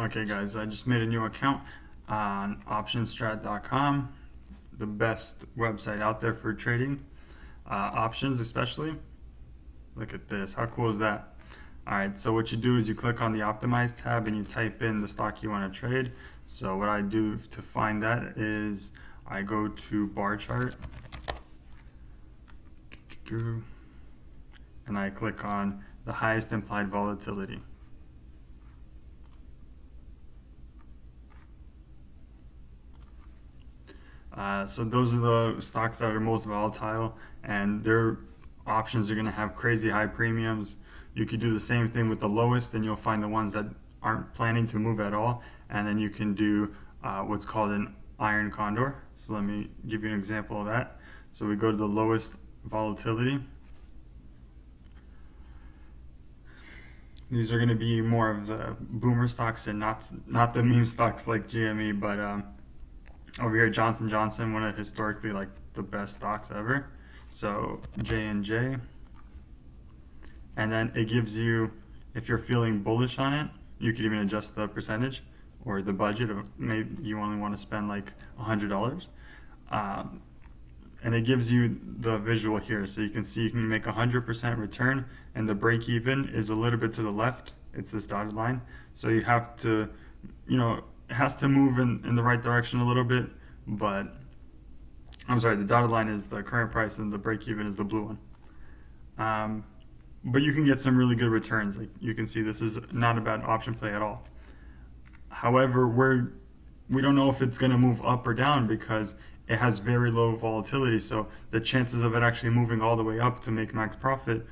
Okay guys, I just made a new account on optionstrat.com, the best website out there for trading, options especially. Look at this, how cool is that? Alright, so what you do is you click on the optimize tab and you type in the stock you want to trade. So what I do to find that is I go to bar chart and I click on the highest implied volatility. So those are the stocks that are most volatile, and their options are going to have crazy high premiums. You could do the same thing with the lowest, and you'll find the ones that aren't planning to move at all, and then you can do what's called an iron condor. So let me give you an example of that. So we go to the lowest volatility. These are going to be more of the boomer stocks and not the meme stocks like GME, but over here, Johnson & Johnson, one of historically like the best stocks ever. So J&J, and then it gives you, if you're feeling bullish on it, you could even adjust the percentage or the budget of maybe you only want to spend like $100. And it gives you the visual here, so you can see you can make 100% return, and the break even is a little bit to the left. It's this dotted line, so you have to, it has to move in the right direction a little bit, but I'm sorry, the dotted line is the current price and the break even is the blue one. But you can get some really good returns. Like you can see, this is not a bad option play at all. However, we don't know if it's going to move up or down because it has very low volatility, so the chances of it actually moving all the way up to make max profit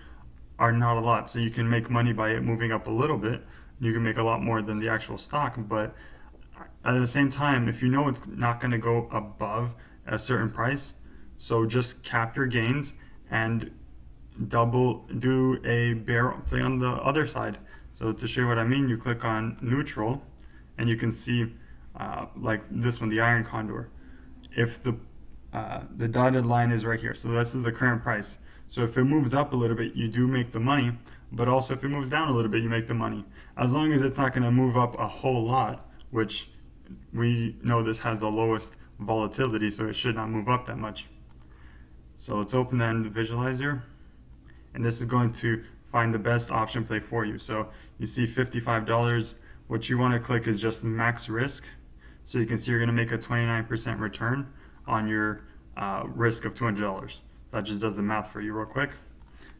are not a lot. So you can make money by it moving up a little bit. You can make a lot more than the actual stock, but at the same time, if you know it's not going to go above a certain price, so just cap your gains and do a bear play on the other side. So to show you what I mean, you click on neutral and you can see like this one, the iron condor. If the dotted line is right here, so this is the current price. So if it moves up a little bit, you do make the money, but also if it moves down a little bit, you make the money. As long as it's not going to move up a whole lot, which we know this has the lowest volatility, so it should not move up that much. So let's open that in the visualizer, and this is going to find the best option play for you. So you see $55. What you want to click is just max risk. So you can see you're going to make a 29% return on your risk of $200. That just does the math for you real quick.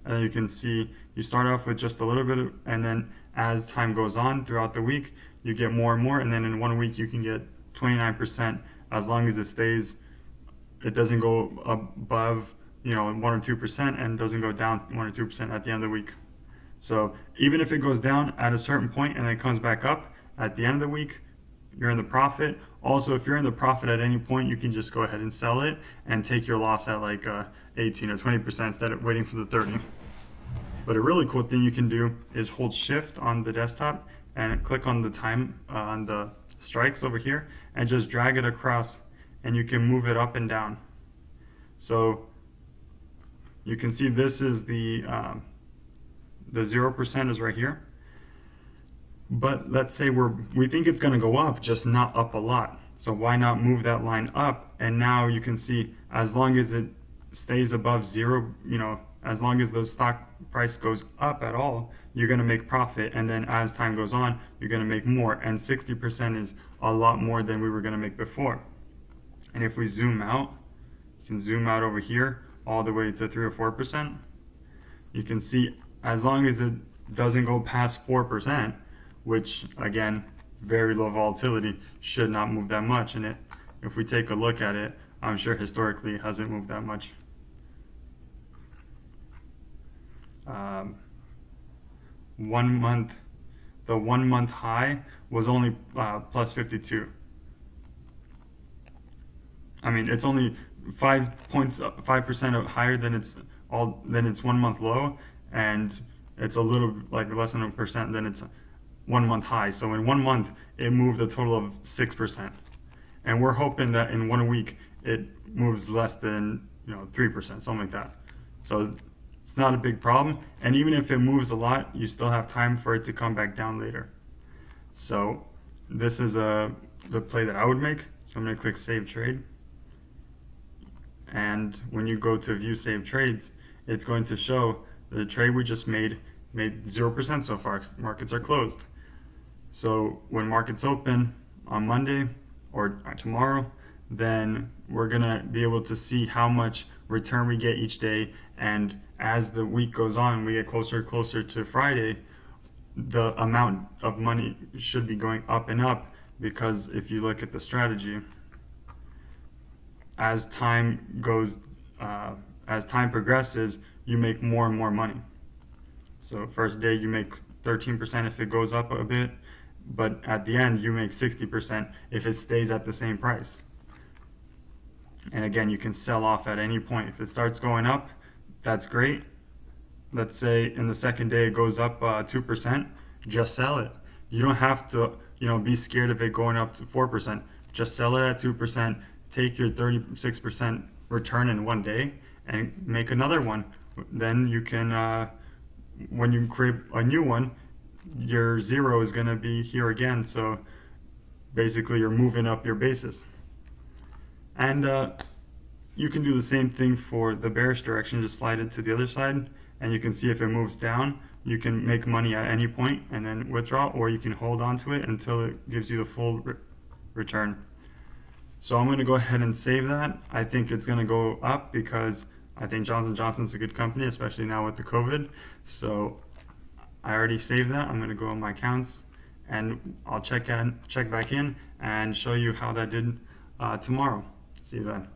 And then you can see you start off with just a little bit, and then as time goes on throughout the week, you get more and more. And then in 1 week, you can get 29% as long as it doesn't go above 1 or 2% and doesn't go down 1 or 2% at the end of the week. So even if it goes down at a certain point and then comes back up at the end of the week, you're in the profit. Also, if you're in the profit at any point, you can just go ahead and sell it and take your loss at like 18 or 20% instead of waiting for the 30. But a really cool thing you can do is hold shift on the desktop and click on the time on the strikes over here and just drag it across, and you can move it up and down. So you can see this is the 0% is right here. But let's say we think it's going to go up, just not up a lot. So why not move that line up? And now you can see, as long as it stays above zero, as long as the stock price goes up at all, you're going to make profit. And then as time goes on, you're going to make more. And 60% is a lot more than we were going to make before. And if we zoom out, you can zoom out over here all the way to 3 or 4%. You can see as long as it doesn't go past 4%, which again, very low volatility, should not move that much. And if we take a look at it, I'm sure historically it hasn't moved that much. The 1 month high was only plus 52. I mean, it's only 5% higher than its 1 month low, and it's a little like less than 1% than its 1 month high. So in 1 month, it moved a total of 6%, and we're hoping that in 1 week it moves less than 3%, something like that. So it's not a big problem, and even if it moves a lot, you still have time for it to come back down later. So this is the play that I would make. So I'm going to click Save Trade. And when you go to View Save Trades, it's going to show the trade we just made 0% so far. Markets are closed. So when markets open on Monday or tomorrow, then we're going to be able to see how much return we get each day. And as the week goes on, we get closer and closer to Friday, the amount of money should be going up and up, because if you look at the strategy, as time progresses, you make more and more money. So first day you make 13% if it goes up a bit, but at the end you make 60% if it stays at the same price. And again, you can sell off at any point. If it starts going up, that's great. Let's say in the second day it goes up 2%, just sell it. You don't have to, be scared of it going up to 4%. Just sell it at 2%, take your 36% return in one day and make another one. Then you can, when you create a new one, your zero is going to be here again. So basically you're moving up your basis. And you can do the same thing for the bearish direction. Just slide it to the other side, and you can see if it moves down, you can make money at any point and then withdraw, or you can hold on to it until it gives you the full return. So I'm going to go ahead and save that. I think it's going to go up because I think Johnson & Johnson's a good company, especially now with the COVID. So I already saved that. I'm going to go on my accounts and I'll check back in and show you how that did tomorrow. See you then.